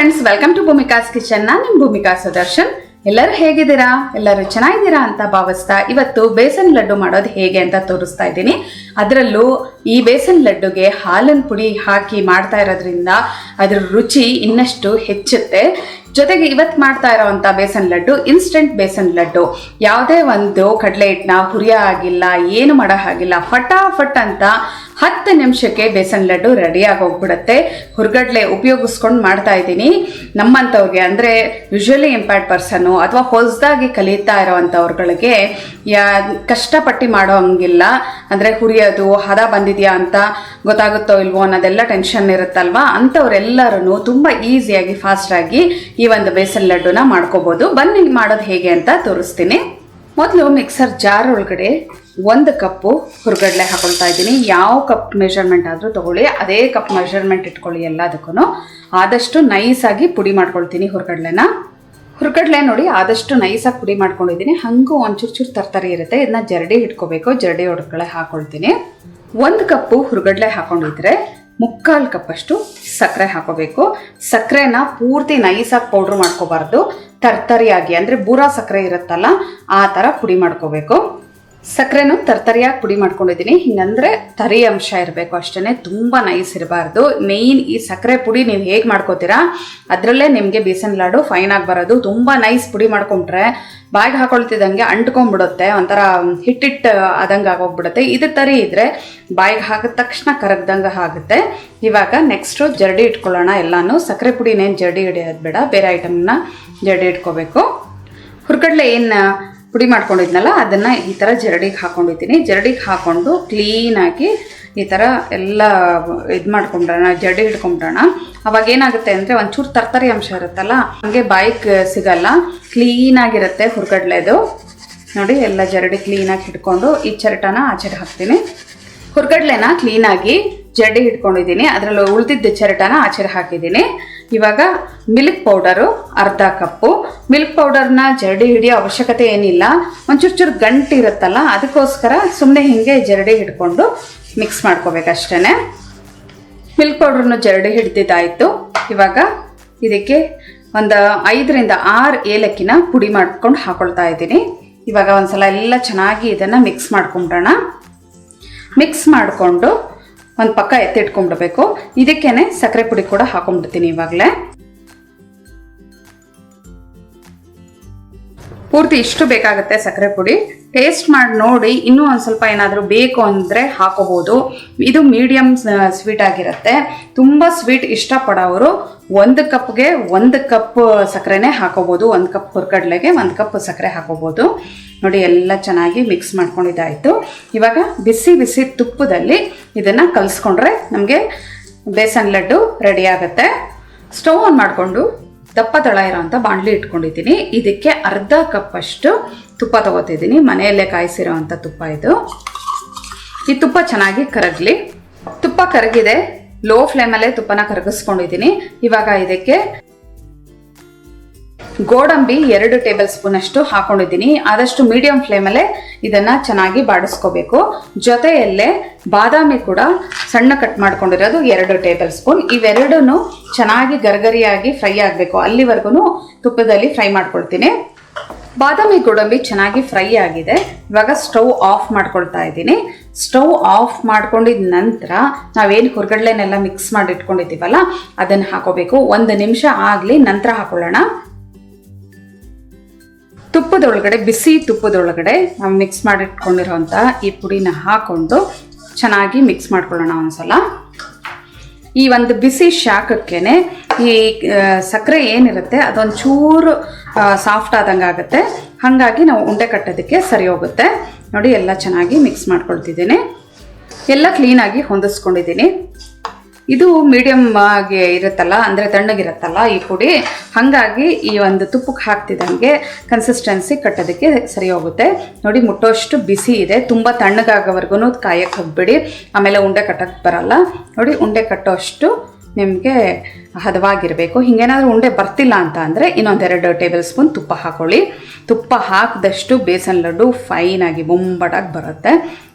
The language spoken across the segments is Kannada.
Friends, welcome to Bhumika's kitchen. ನಾನು ನಿಮ್ಮ ಭೂಮಿಕಾ ಸುದರ್ಶನ್. ಎಲ್ಲರೂ ಹೇಗಿದ್ದೀರಾ? ಎಲ್ಲರೂ ಚೆನ್ನಾಗಿದ್ದೀರಾ ಅಂತ ಭಾವಿಸ್ತಾ ಇವತ್ತು ಬೇಸನ್ ಲಡ್ಡು ಮಾಡೋದು ಹೇಗೆ ಅಂತ ತೋರಿಸ್ತಾ ಇದ್ದೀನಿ. ಅದರಲ್ಲೂ ಈ ಬೇಸನ್ ಲಡ್ಡುಗೆ ಹಾಲಿನ ಪುಡಿ ಹಾಕಿ ಮಾಡ್ತಾ ಇರೋದ್ರಿಂದ ಅದರ ರುಚಿ ಇನ್ನಷ್ಟು ಹೆಚ್ಚುತ್ತೆ. ಜೊತೆಗೆ ಇವತ್ತು ಮಾಡ್ತಾ ಇರೋವಂಥ ಬೇಸನ್ ಲಡ್ಡು ಇನ್ಸ್ಟೆಂಟ್ ಬೇಸನ್ ಲಡ್ಡು. ಯಾವುದೇ ಒಂದು ಕಡಲೆ ಹಿಟ್ಟನ್ನ ಹುರಿಯೋ ಆಗಿಲ್ಲ, ಏನು ಮಾಡೋ ಹಾಗಿಲ್ಲ, ಫಟಾಫಟ್ ಅಂತ 10 ನಿಮಿಷಕ್ಕೆ ಬೇಸನ್ ಲಡ್ಡು ರೆಡಿಯಾಗಿ ಹೋಗ್ಬಿಡುತ್ತೆ. ಹುರ್ಗಡ್ಲೆ ಉಪಯೋಗಿಸ್ಕೊಂಡು ಮಾಡ್ತಾ ಇದ್ದೀನಿ. ನಮ್ಮಂಥವ್ರಿಗೆ ಅಂದರೆ ಯೂಶ್ವಲಿ ಇಂಪೈರ್ಡ್ ಪರ್ಸನ್ನು ಅಥವಾ ಹೊಸದಾಗಿ ಕಲಿತಾ ಇರೋವಂಥವ್ರುಗಳಿಗೆ ಕಷ್ಟಪಟ್ಟು ಮಾಡೋ ಹಂಗಿಲ್ಲ. ಅಂದರೆ ಹುರಿಯೋದು ಹದ ಬಂದಿದೆಯಾ ಅಂತ ಗೊತ್ತಾಗುತ್ತೋ ಇಲ್ವೋ ಅನ್ನೋದೆಲ್ಲ ಟೆನ್ಷನ್ ಇರುತ್ತಲ್ವ. ಅಂಥವ್ರೆಲ್ಲರೂ ತುಂಬ ಈಸಿಯಾಗಿ ಫಾಸ್ಟಾಗಿ ಈ ಒಂದು ಬೇಸನ್ ಲಡ್ಡುನ ಮಾಡ್ಕೋಬೋದು. ಬನ್ನಿ ಮಾಡೋದು ಹೇಗೆ ಅಂತ ತೋರಿಸ್ತೀನಿ. ಮೊದಲು ಮಿಕ್ಸರ್ ಜಾರ್ ಒಳಗಡೆ 1 ಕಪ್ಪು ಹುರ್ಗಡ್ಲೆ ಹಾಕೊಳ್ತಾ ಇದ್ದೀನಿ. ಯಾವ ಕಪ್ ಮೆಷರ್ಮೆಂಟ್ ಆದರೂ ತೊಗೊಳ್ಳಿ, ಅದೇ ಕಪ್ ಮೆಷರ್ಮೆಂಟ್ ಇಟ್ಕೊಳ್ಳಿ. ಎಲ್ಲದಕ್ಕೂ ಆದಷ್ಟು ನೈಸಾಗಿ ಪುಡಿ ಮಾಡ್ಕೊಳ್ತೀನಿ ಹುರ್ಗಡ್ಲೆ ನೋಡಿ ಆದಷ್ಟು ನೈಸಾಗಿ ಪುಡಿ ಮಾಡ್ಕೊಂಡಿದ್ದೀನಿ. ಹಾಗೂ ಒಂಚೂರು ತರ್ತರಿ ಇರುತ್ತೆ, ಇದನ್ನ ಜರಡಿ ಇಟ್ಕೋಬೇಕು. ಜರಡಿ ಒಳಗಡೆ ಹಾಕೊಳ್ತೀನಿ. 1 ಕಪ್ಪು ಹುರ್ಗಡ್ಲೆ ಹಾಕೊಂಡಿದ್ರೆ 3/4 ಕಪ್ಪಷ್ಟು ಸಕ್ಕರೆ ಹಾಕೋಬೇಕು. ಸಕ್ಕರೆನ ಪೂರ್ತಿ ನೈಸಾಗಿ ಪೌಡ್ರ್ ಮಾಡ್ಕೋಬಾರ್ದು, ತರ್ತರಿಯಾಗಿ ಅಂದರೆ ಬೂರಾ ಸಕ್ಕರೆ ಇರುತ್ತಲ್ಲ ಆ ಥರ ಪುಡಿ ಮಾಡ್ಕೋಬೇಕು. ಸಕ್ಕರೆನೂ ತರ್ತರಿಯಾಗಿ ಪುಡಿ ಮಾಡ್ಕೊಂಡಿದ್ದೀನಿ. ಹಿಂಗಂದರೆ ತರಿ ಅಂಶ ಇರಬೇಕು ಅಷ್ಟೇ, ತುಂಬ ನೈಸ್ ಇರಬಾರ್ದು. ಮೇಯ್ನ್ ಈ ಸಕ್ಕರೆ ಪುಡಿ ನೀವು ಹೇಗೆ ಮಾಡ್ಕೋತೀರಾ ಅದರಲ್ಲೇ ನಿಮಗೆ ಬೇಸನ್ ಲಾಡು ಫೈನಾಗಿ ಬರೋದು. ತುಂಬ ನೈಸ್ ಪುಡಿ ಮಾಡ್ಕೊಂಡ್ರೆ ಬಾಯಿಗೆ ಹಾಕೊಳ್ತಿದ್ದಂಗೆ ಅಂಟ್ಕೊಂಡ್ಬಿಡುತ್ತೆ, ಒಂಥರ ಹಿಟ್ಟಿಟ್ಟು ಆದಂಗೆ ಆಗೋಗ್ಬಿಡುತ್ತೆ. ಇದು ತರಿ ಇದ್ದರೆ ಬಾಯಿಗೆ ಹಾಕಿದ ತಕ್ಷಣ ಕರಗ್ದಂಗೆ ಆಗುತ್ತೆ. ಇವಾಗ ನೆಕ್ಸ್ಟು ಜರಡಿ ಇಟ್ಕೊಳ್ಳೋಣ. ಎಲ್ಲನೂ ಸಕ್ಕರೆ ಪುಡಿನೇನು ಜರಡಿ ಹಿಡಿಯೋದು ಬೇಡ, ಬೇರೆ ಐಟಮ್ನ ಜರಡಿ ಇಟ್ಕೋಬೇಕು. ಹುರ್ಗಡ್ಲೆ ಏನು ಪುಡಿ ಮಾಡ್ಕೊಂಡಿದ್ನಲ್ಲ ಅದನ್ನು ಈ ಥರ ಜರಡಿಗೆ ಹಾಕ್ಕೊಂಡಿದ್ದೀನಿ. ಜರಡಿಗೆ ಹಾಕ್ಕೊಂಡು ಕ್ಲೀನಾಗಿ ಈ ಥರ ಎಲ್ಲ ಇದು ಮಾಡ್ಕೊಂಡ್ರೋಣ, ಜರಡಿ ಹಿಡ್ಕೊಂಡ್ರೋಣ. ಅವಾಗ ಏನಾಗುತ್ತೆ ಅಂದರೆ ಒಂಚೂರು ತರ್ತರಿ ಅಂಶ ಇರುತ್ತಲ್ಲ, ಹಾಗೆ ಬಾಯಿಗೆ ಸಿಗಲ್ಲ, ಕ್ಲೀನಾಗಿರುತ್ತೆ ಹುರ್ಗಡ್ಲೆದು. ನೋಡಿ ಎಲ್ಲ ಜರಡಿ ಕ್ಲೀನಾಗಿ ಹಿಡ್ಕೊಂಡು ಈ ಚರಟನ ಆಚೆಗೆ ಹಾಕ್ತೀನಿ. ಹುರ್ಗಡ್ಲೆನ ಕ್ಲೀನಾಗಿ ಜರಡಿ ಹಿಡ್ಕೊಂಡಿದ್ದೀನಿ. ಅದರಲ್ಲಿ ಉಳಿದಿದ್ದ ಚರಟನ ಆಚೆಗೆ ಹಾಕಿದ್ದೀನಿ. ಇವಾಗ ಮಿಲ್ಕ್ ಪೌಡರು 1/2 ಕಪ್ಪು. ಮಿಲ್ಕ್ ಪೌಡರ್ನ ಜರಡಿ ಹಿಡಿಯೋ ಅವಶ್ಯಕತೆ ಏನಿಲ್ಲ, ಒಂಚೂರು ಗಂಟು ಇರುತ್ತಲ್ಲ ಅದಕ್ಕೋಸ್ಕರ ಸುಮ್ಮನೆ ಹೀಗೆ ಜರಡಿ ಹಿಡ್ಕೊಂಡು ಮಿಕ್ಸ್ ಮಾಡ್ಕೋಬೇಕಷ್ಟೇ. ಮಿಲ್ಕ್ ಪೌಡ್ರನ್ನು ಜರಡಿ ಹಿಡ್ದಿದ್ದಾಯಿತು. ಇವಾಗ ಇದಕ್ಕೆ ಒಂದು 5ರಿಂದ 6 ಏಲಕ್ಕಿನ ಪುಡಿ ಮಾಡ್ಕೊಂಡು ಹಾಕೊಳ್ತಾ ಇದ್ದೀನಿ. ಇವಾಗ ಒಂದ್ಸಲ ಎಲ್ಲ ಚೆನ್ನಾಗಿ ಇದನ್ನು ಮಿಕ್ಸ್ ಮಾಡ್ಕೊಂಡ್ರೋಣ. ಮಿಕ್ಸ್ ಮಾಡಿಕೊಂಡು ಒಂದು ಪಕ್ಕ ಎತ್ತಿಟ್ಕೊಂಡ್ಬಿಡ್ಬೇಕು. ಇದಕ್ಕೇನೆ ಸಕ್ಕರೆ ಪುಡಿ ಕೂಡ ಹಾಕೊಂಡ್ಬಿಡ್ತೀನಿ. ಇವಾಗಲೇ ಪೂರ್ತಿ ಇಷ್ಟು ಬೇಕಾಗುತ್ತೆ ಸಕ್ಕರೆ ಪುಡಿ. ಟೇಸ್ಟ್ ಮಾಡಿ ನೋಡಿ, ಇನ್ನೂ ಒಂದು ಸ್ವಲ್ಪ ಏನಾದರೂ ಬೇಕು ಅಂದರೆ ಹಾಕೋಬೋದು. ಇದು ಮೀಡಿಯಮ್ ಸ್ವೀಟ್ ಆಗಿರುತ್ತೆ. ತುಂಬ ಸ್ವೀಟ್ ಇಷ್ಟಪಡೋರು 1 ಕಪ್ಗೆ 1 ಕಪ್ ಸಕ್ಕರೆನೇ ಹಾಕೋಬೋದು. 1 ಕಪ್ ಹುರ್ಗಡ್ಲೆಗೆ 1 ಕಪ್ ಸಕ್ಕರೆ ಹಾಕೋಬೋದು. ನೋಡಿ ಎಲ್ಲ ಚೆನ್ನಾಗಿ ಮಿಕ್ಸ್ ಮಾಡ್ಕೊಂಡಿದ್ದಾಯಿತು. ಇವಾಗ ಬಿಸಿ ಬಿಸಿ ತುಪ್ಪದಲ್ಲಿ ಇದನ್ನು ಕಲಿಸ್ಕೊಂಡ್ರೆ ನಮಗೆ ಬೇಸನ್ ಲಡ್ಡು ರೆಡಿ ಆಗುತ್ತೆ. ಸ್ಟವ್ ಆನ್ ಮಾಡಿಕೊಂಡು ದಪ್ಪ ತಳ ಇರೋಂಥ ಬಾಣಲಿ ಇಟ್ಕೊಂಡಿದ್ದೀನಿ. ಇದಕ್ಕೆ 1/2 ಕಪ್ಪಷ್ಟು ತುಪ್ಪ ತಗೋತಿದ್ದೀನಿ. ಮನೆಯಲ್ಲೇ ಕಾಯಿಸಿರೋ ಅಂಥ ತುಪ್ಪ ಇದು. ಈ ತುಪ್ಪ ಚೆನ್ನಾಗಿ ಕರಗಲಿ. ತುಪ್ಪ ಕರಗಿದೆ, ಲೋ ಫ್ಲೇಮಲ್ಲೇ ತುಪ್ಪನ ಕರಗಿಸ್ಕೊಂಡಿದ್ದೀನಿ. ಇವಾಗ ಇದಕ್ಕೆ ಗೋಡಂಬಿ 2 ಟೇಬಲ್ ಸ್ಪೂನ್ ಅಷ್ಟು ಹಾಕೊಂಡಿದ್ದೀನಿ. ಆದಷ್ಟು ಮೀಡಿಯಂ ಫ್ಲೇಮಲ್ಲೇ ಇದನ್ನು ಚೆನ್ನಾಗಿ ಬಾಡಿಸ್ಕೋಬೇಕು. ಜೊತೆಯಲ್ಲೇ ಬಾದಾಮಿ ಕೂಡ ಸಣ್ಣ ಕಟ್ ಮಾಡ್ಕೊಂಡಿರೋದು 2 ಟೇಬಲ್ ಸ್ಪೂನ್. ಇವೆರಡೂ ಚೆನ್ನಾಗಿ ಗರ್ಗರಿಯಾಗಿ ಫ್ರೈ ಆಗಬೇಕು. ಅಲ್ಲಿವರೆಗೂ ತುಪ್ಪದಲ್ಲಿ ಫ್ರೈ ಮಾಡ್ಕೊಳ್ತೀನಿ. ಬಾದಾಮಿ ಗೋಡಂಬಿ ಚೆನ್ನಾಗಿ ಫ್ರೈ ಆಗಿದೆ. ಇವಾಗ ಸ್ಟವ್ ಆಫ್ ಮಾಡ್ಕೊಳ್ತಾ ಇದ್ದೀನಿ. ಸ್ಟವ್ ಆಫ್ ಮಾಡ್ಕೊಂಡಿದ ನಂತರ ನಾವೇನು ಹುರ್ಗಡ್ಲೆನೆಲ್ಲ ಮಿಕ್ಸ್ ಮಾಡಿ ಇಟ್ಕೊಂಡಿದ್ದೀವಲ್ಲ ಅದನ್ನು ಹಾಕೋಬೇಕು. 1 ನಿಮಿಷ ಆಗಲಿ, ನಂತರ ಹಾಕೊಳ್ಳೋಣ. ತುಪ್ಪದೊಳಗಡೆ, ಬಿಸಿ ತುಪ್ಪದೊಳಗಡೆ ನಾವು ಮಿಕ್ಸ್ ಮಾಡಿಟ್ಕೊಂಡಿರೋಂಥ ಈ ಪುಡಿನ ಹಾಕ್ಕೊಂಡು ಚೆನ್ನಾಗಿ ಮಿಕ್ಸ್ ಮಾಡ್ಕೊಳ್ಳೋಣ ಒಂದ್ಸಲ. ಈ ಒಂದು ಬಿಸಿ ಶಾಖಕ್ಕೇನೆ ಈ ಸಕ್ಕರೆ ಏನಿರುತ್ತೆ ಅದೊಂದು ಚೂರು ಸಾಫ್ಟ್ ಆದಂಗೆ ಆಗುತ್ತೆ. ಹಾಗಾಗಿ ನಾವು ಉಂಡೆ ಕಟ್ಟೋದಕ್ಕೆ ಸರಿ ಹೋಗುತ್ತೆ. ನೋಡಿ ಎಲ್ಲ ಚೆನ್ನಾಗಿ ಮಿಕ್ಸ್ ಮಾಡ್ಕೊಳ್ತಿದ್ದೀನಿ. ಎಲ್ಲ ಕ್ಲೀನಾಗಿ ಹೊಂದಿಸ್ಕೊಂಡಿದ್ದೀನಿ. ಇದು ಮೀಡಿಯಮ್ ಆಗಿ ಇರುತ್ತಲ್ಲ, ಅಂದರೆ ತಣ್ಣಗಿರುತ್ತಲ್ಲ ಈ ಪುಡಿ, ಹಾಗಾಗಿ ಈ ಒಂದು ತುಪ್ಪಕ್ಕೆ ಹಾಕ್ತಿದ್ದಂಗೆ ಕನ್ಸಿಸ್ಟೆನ್ಸಿ ಕಟ್ಟೋದಕ್ಕೆ ಸರಿ ಹೋಗುತ್ತೆ. ನೋಡಿ ಮುಟ್ಟೋಷ್ಟು ಬಿಸಿ ಇದೆ. ತುಂಬ ತಣ್ಣಗಾಗೋವರೆಗೂ ಕಾಯಕ್ಕೆ ಹೋಗ್ಬಿಡಿ, ಆಮೇಲೆ ಉಂಡೆ ಕಟ್ಟಕ್ಕೆ ಬರಲ್ಲ. ನೋಡಿ ಉಂಡೆ ಕಟ್ಟೋಷ್ಟು ನಿಮಗೆ ಹದವಾಗಿರಬೇಕು. ಹಿಂಗೇನಾದರೂ ಉಂಡೆ ಬರ್ತಿಲ್ಲ ಅಂತ ಅಂದರೆ ಇನ್ನೊಂದು 2 ಟೇಬಲ್ ಸ್ಪೂನ್ ತುಪ್ಪ ಹಾಕೊಳ್ಳಿ. ತುಪ್ಪ ಹಾಕಿದಷ್ಟು ಬೇಸನ್ ಲಡ್ಡು ಫೈನಾಗಿ ಬೊಂಬಟಾಗಿ ಬರುತ್ತೆ.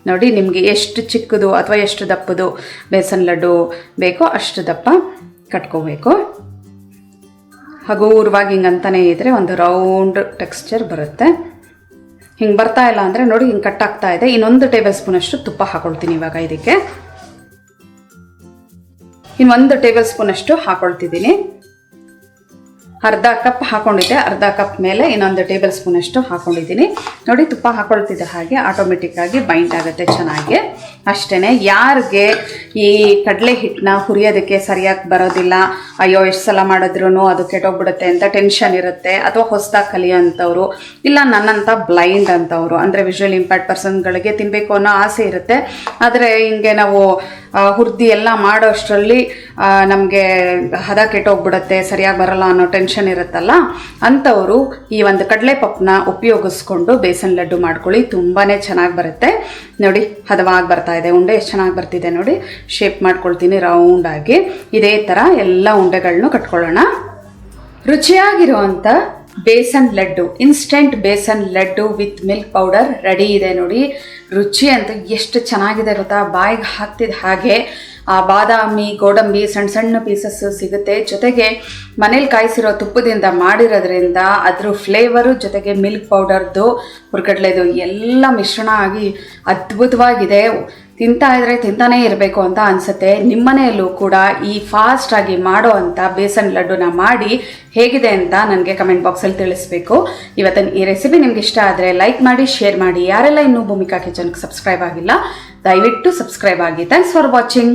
ನೋಡಿ ನಿಮಗೆ ಎಷ್ಟು ಚಿಕ್ಕದು ಅಥವಾ ಎಷ್ಟು ದಪ್ಪದು ಬೇಸನ್ ಲಡ್ಡು ಬೇಕೋ ಅಷ್ಟು ದಪ್ಪ ಕಟ್ಕೋಬೇಕು. ಹಗುರವಾಗಿ ಹಿಂಗಂತಾನೆ ಇದ್ರೆ ಒಂದು ರೌಂಡ್ ಟೆಕ್ಸ್ಚರ್ ಬರುತ್ತೆ. ಹಿಂಗೆ ಬರ್ತಾ ಇಲ್ಲ ಅಂದರೆ ನೋಡಿ ಹಿಂಗೆ ಕಟ್ ಆಗ್ತಾ ಇದೆ. ಇನ್ನೊಂದು ಟೇಬಲ್ ಸ್ಪೂನಷ್ಟು ತುಪ್ಪ ಹಾಕೊಳ್ತೀನಿ ಇವಾಗ. ಇದಕ್ಕೆ ಇನ್ನೊಂದು ಟೇಬಲ್ ಸ್ಪೂನಷ್ಟು ಹಾಕೊಳ್ತಿದ್ದೀನಿ. ಅರ್ಧ ಕಪ್ ಹಾಕೊಂಡಿದ್ದೆ, ಅರ್ಧ ಕಪ್ ಮೇಲೆ ಇನ್ನೊಂದು ಟೇಬಲ್ ಸ್ಪೂನಷ್ಟು ಹಾಕೊಂಡಿದ್ದೀನಿ. ನೋಡಿ ತುಪ್ಪ ಹಾಕೊಳ್ತಿದ್ದೆ ಹಾಗೆ ಆಟೋಮೆಟಿಕ್ಕಾಗಿ ಬೈಂಡ್ ಆಗುತ್ತೆ ಚೆನ್ನಾಗಿ. ಅಷ್ಟೇ, ಯಾರಿಗೆ ಈ ಕಡಲೆ ಹಿಟ್ಟನ್ನ ಹುರಿಯೋದಕ್ಕೆ ಸರಿಯಾಗಿ ಬರೋದಿಲ್ಲ, ಅಯ್ಯೋ ಎಷ್ಟು ಸಲ ಮಾಡಿದ್ರೂ ಅದು ಕೆಟ್ಟೋಗ್ಬಿಡುತ್ತೆ ಅಂತ ಟೆನ್ಷನ್ ಇರುತ್ತೆ, ಅಥವಾ ಹೊಸದಾಗಿ ಕಲಿಯೋಂಥವ್ರು, ಇಲ್ಲ ನನ್ನಂಥ ಬ್ಲೈಂಡ್ ಅಂತವರು ಅಂದರೆ ವಿಷುವಲ್ ಇಂಪ್ಯಾಕ್ಟ್ ಪರ್ಸನ್ಗಳಿಗೆ ತಿನ್ನಬೇಕು ಅನ್ನೋ ಆಸೆ ಇರುತ್ತೆ. ಆದರೆ ಹಿಂಗೆ ನಾವು ಹುರಿದು ಎಲ್ಲ ಮಾಡೋ ಅಷ್ಟರಲ್ಲಿ ನಮಗೆ ಹದ ಕೆಟ್ಟೋಗ್ಬಿಡುತ್ತೆ, ಸರಿಯಾಗಿ ಬರಲ್ಲ ಅನ್ನೋ ಟೆನ್ಷನ್ ಇರುತ್ತಲ್ಲ, ಅಂಥವರು ಈ ಒಂದು ಕಡಲೆಪಪ್ಪನ್ನ ಉಪಯೋಗಿಸ್ಕೊಂಡು ಬೇಸನ್ ಲಡ್ಡು ಮಾಡ್ಕೊಳ್ಳಿ. ತುಂಬಾ ಚೆನ್ನಾಗಿ ಬರುತ್ತೆ. ನೋಡಿ ಹದವಾಗಿ ಬರ್ತಾ ಇದೆ, ಉಂಡೆ ಎಷ್ಟು ಚೆನ್ನಾಗಿ ಬರ್ತಿದೆ ನೋಡಿ. ಶೇಪ್ ಮಾಡ್ಕೊಳ್ತೀನಿ ರೌಂಡಾಗಿ. ಇದೇ ಥರ ಎಲ್ಲ ಉಂಡೆಗಳನ್ನು ಕಟ್ಕೊಳ್ಳೋಣ. ರುಚಿಯಾಗಿರುವಂಥ besan laddu, instant besan laddu with milk powder ready ಇದೆ ನೋಡಿ. ರುಚಿ ಅಂತ ಎಷ್ಟು ಚೆನ್ನಾಗಿದೆ ಗೊತ್ತಾ, ಬಾಯಿಗೆ ಹಾಕ್ತಿದ್ದ ಹಾಗೆ ಆ ಬಾದಾಮಿ ಗೋಡಂಬಿ ಸಣ್ಣ ಸಣ್ಣ ಪೀಸಸ್ಸು ಸಿಗುತ್ತೆ. ಜೊತೆಗೆ ಮನೇಲಿ ಕಾಯಿಸಿರೋ ತುಪ್ಪದಿಂದ ಮಾಡಿರೋದ್ರಿಂದ ಅದ್ರ ಫ್ಲೇವರು ಜೊತೆಗೆ ಮಿಲ್ಕ್ ಪೌಡರ್ದು ಹುರ್ಗಡ್ಲೆದು ಎಲ್ಲ ಮಿಶ್ರಣ ಆಗಿ ಅದ್ಭುತವಾಗಿದೆ. ತಿಂತಾ ಇದ್ರೆ ತಿಂತಾನೇ ಇರಬೇಕು ಅಂತ ಅನಿಸುತ್ತೆ. ನಿಮ್ಮನೆಯಲ್ಲೂ ಕೂಡ ಈ ಫಾಸ್ಟಾಗಿ ಮಾಡೋ ಅಂಥ ಬೇಸನ್ ಲಡ್ಡುನ ಮಾಡಿ ಹೇಗಿದೆ ಅಂತ ನನಗೆ ಕಮೆಂಟ್ ಬಾಕ್ಸಲ್ಲಿ ತಿಳಿಸ್ಬೇಕು. ಇವತ್ತಿನ ಈ ರೆಸಿಪಿ ನಿಮ್ಗೆ ಇಷ್ಟ ಆದರೆ ಲೈಕ್ ಮಾಡಿ, ಶೇರ್ ಮಾಡಿ. ಯಾರೆಲ್ಲ ಇನ್ನೂ ಭೂಮಿಕಾ ಕಿಚನ್ಗೆ ಸಬ್ಸ್ಕ್ರೈಬ್ ಆಗಿಲ್ಲ ದಯವಿಟ್ಟು ಸಬ್ಸ್ಕ್ರೈಬ್ ಆಗಿ. Thanks for watching.